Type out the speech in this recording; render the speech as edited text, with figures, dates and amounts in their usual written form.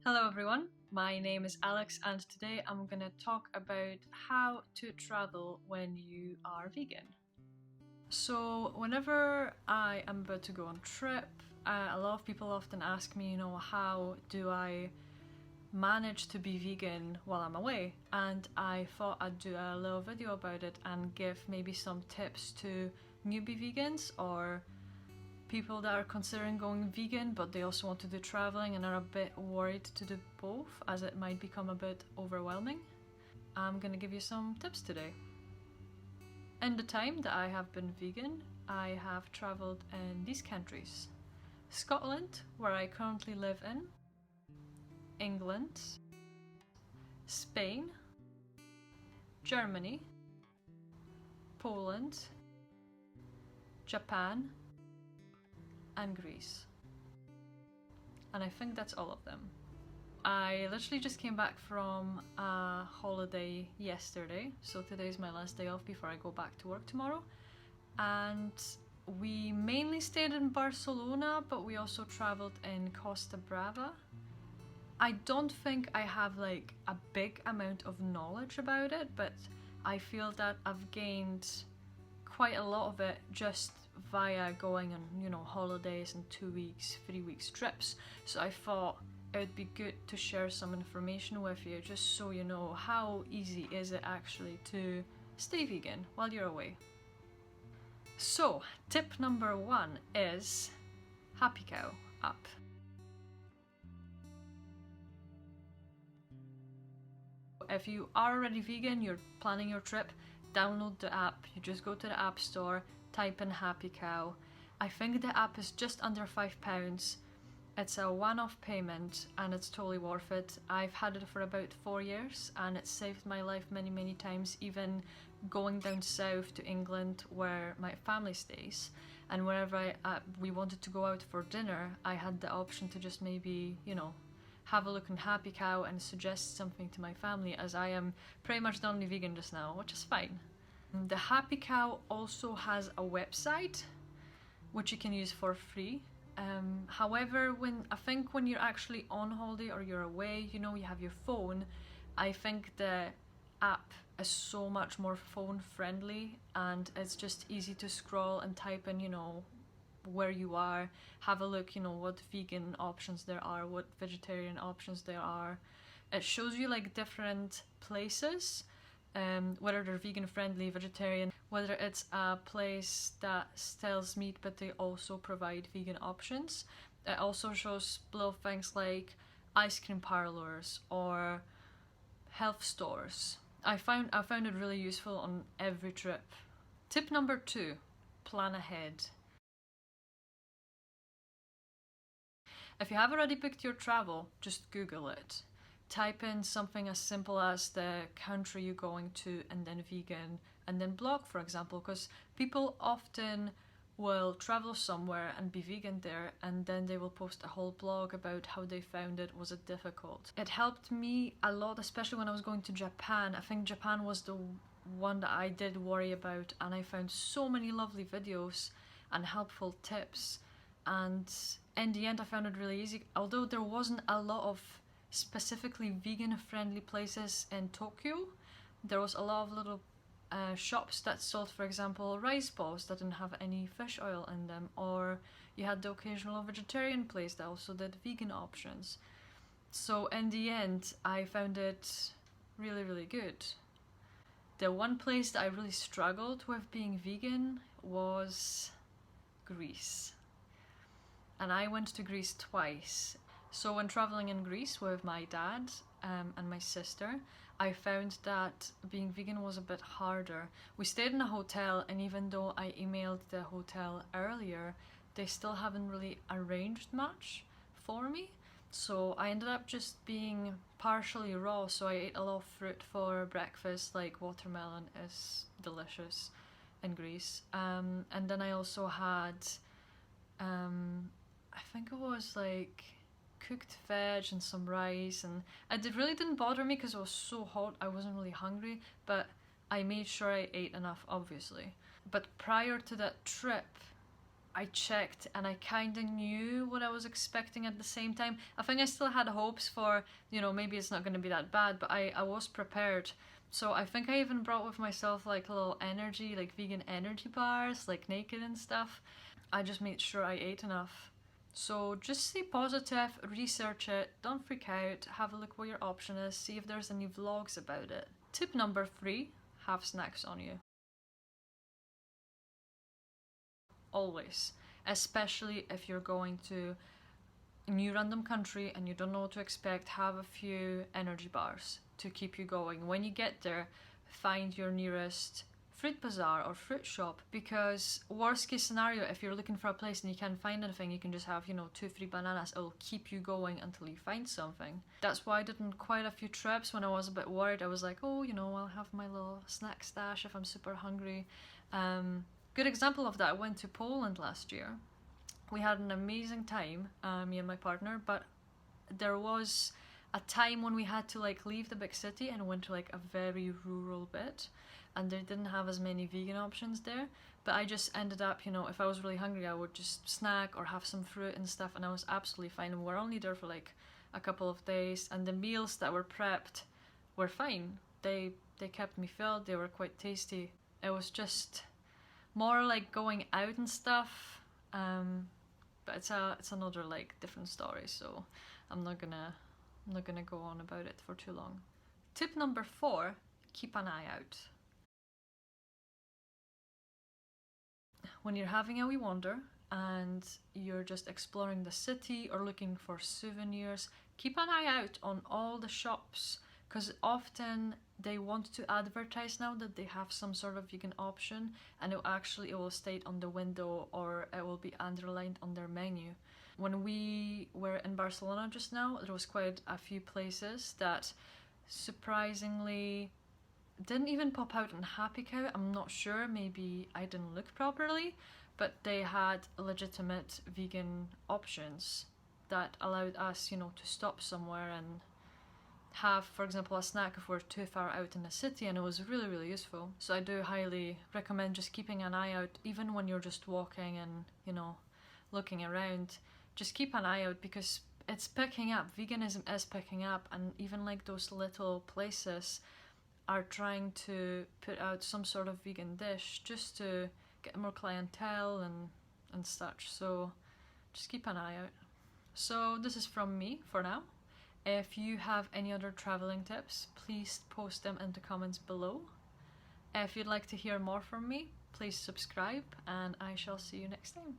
Hello everyone, my name is Alex and today I'm gonna talk about how to travel when you are vegan. So whenever I am about to go on a trip, a lot of people often ask me, how do I manage to be vegan while I'm away? And I thought I'd do a little video about it and give maybe some tips to newbie vegans or people that are considering going vegan but they also want to do traveling and are a bit worried to do both as it might become a bit overwhelming. I'm gonna give you some tips today. In the time that I have been vegan, I have traveled in these countries: Scotland, where I currently live in, England, Spain, Germany, Poland, Japan, and Greece. And I think that's all of them. I literally just came back from a holiday yesterday, so today is my last day off before I go back to work tomorrow. And we mainly stayed in Barcelona, but we also traveled in Costa Brava. I don't think I have like a big amount of knowledge about it, but I feel that I've gained quite a lot of it just via going on, holidays and 2 weeks, 3 weeks trips. So I thought it would be good to share some information with you just so you know how easy is it actually to stay vegan while you're away. So tip number 1 is HappyCow app. If you are already vegan, you're planning your trip, download the app. You just go to the app store, type in HappyCow. I think the app is just under £5. It's a one-off payment and it's totally worth it. I've had it for about 4 years and it saved my life many times, even going down south to England where my family stays. And wherever we wanted to go out for dinner, I had the option to just maybe, have a look on HappyCow and suggest something to my family, as I am pretty much the only vegan just now, which is fine. The HappyCow also has a website which you can use for free. However, when you're actually on holiday or you're away, you have your phone, I think the app is so much more phone friendly and it's just easy to scroll and type in, where you are, have a look, what vegan options there are, what vegetarian options there are. It shows you like different places, whether they're vegan friendly, vegetarian, whether it's a place that sells meat but they also provide vegan options. It also shows little things like ice cream parlors or health stores. I found it really useful on every trip. Tip number 2, plan ahead. If you have already booked your travel, just Google it. Type in something as simple as the country you're going to and then vegan and then blog, for example, because people often will travel somewhere and be vegan there and then they will post a whole blog about how they found it. Was it difficult? It helped me a lot, especially when I was going to Japan. I think Japan was the one that I did worry about, and I found so many lovely videos and helpful tips, and in the end I found it really easy. Although there wasn't a lot of specifically vegan friendly places in Tokyo, there was a lot of little shops that sold, for example, rice balls that didn't have any fish oil in them, or you had the occasional vegetarian place that also did vegan options. So in the end I found it really good. The one place that I really struggled with being vegan was Greece. And I went to Greece twice. So when traveling in Greece with my dad and my sister, I found that being vegan was a bit harder. We stayed in a hotel, and even though I emailed the hotel earlier, they still haven't really arranged much for me. So I ended up just being partially raw, so I ate a lot of fruit for breakfast, like watermelon is delicious in Greece. And then I also had, I think it was like cooked veg and some rice, and it really didn't bother me because it was so hot, I wasn't really hungry, but I made sure I ate enough, obviously. But prior to that trip, I checked and I kind of knew what I was expecting at the same time. I think I still had hopes for, you know, maybe it's not going to be that bad, but I was prepared. So I think I even brought with myself like little energy, like vegan energy bars, like naked and stuff. I just made sure I ate enough. So just stay positive, research it, don't freak out, have a look what your option is, see if there's any vlogs about it. Tip number 3, have snacks on you. Always. Especially if you're going to a new random country and you don't know what to expect, have a few energy bars to keep you going. When you get there, find your nearest fruit bazaar or fruit shop, because worst case scenario, if you're looking for a place and you can't find anything, you can just have, you know, 2 free bananas. It'll keep you going until you find something. That's why I did on quite a few trips. When I was a bit worried, I was like, oh, you know, I'll have my little snack stash if I'm super hungry. Good example of that, I went to Poland last year. We had an amazing time, me and my partner, but there was a time when we had to like leave the big city and went to like a very rural bit, and they didn't have as many vegan options there. But I just ended up, you know, if I was really hungry, I would just snack or have some fruit and stuff, and I was absolutely fine. And we were only there for like a couple of days, and the meals that were prepped were fine. They kept me filled, they were quite tasty. It was just more like going out and stuff, but it's another like different story, so I'm not gonna go on about it for too long. Tip number 4, keep an eye out. When you're having a wee wander and you're just exploring the city or looking for souvenirs, keep an eye out on all the shops, because often they want to advertise now that they have some sort of vegan option, and it will state on the window or it will be underlined on their menu. When we were in Barcelona just now, there was quite a few places that surprisingly didn't even pop out on HappyCow. I'm not sure, maybe I didn't look properly, but they had legitimate vegan options that allowed us, you know, to stop somewhere and have, for example, a snack if we're too far out in the city, and it was really, really useful. So I do highly recommend just keeping an eye out, even when you're just walking and, you know, looking around. Just keep an eye out, because it's picking up. Veganism is picking up, and even like those little places are trying to put out some sort of vegan dish just to get more clientele and such. So just keep an eye out. So this is from me for now. If you have any other traveling tips, please post them in the comments below. If you'd like to hear more from me, please subscribe, and I shall see you next time.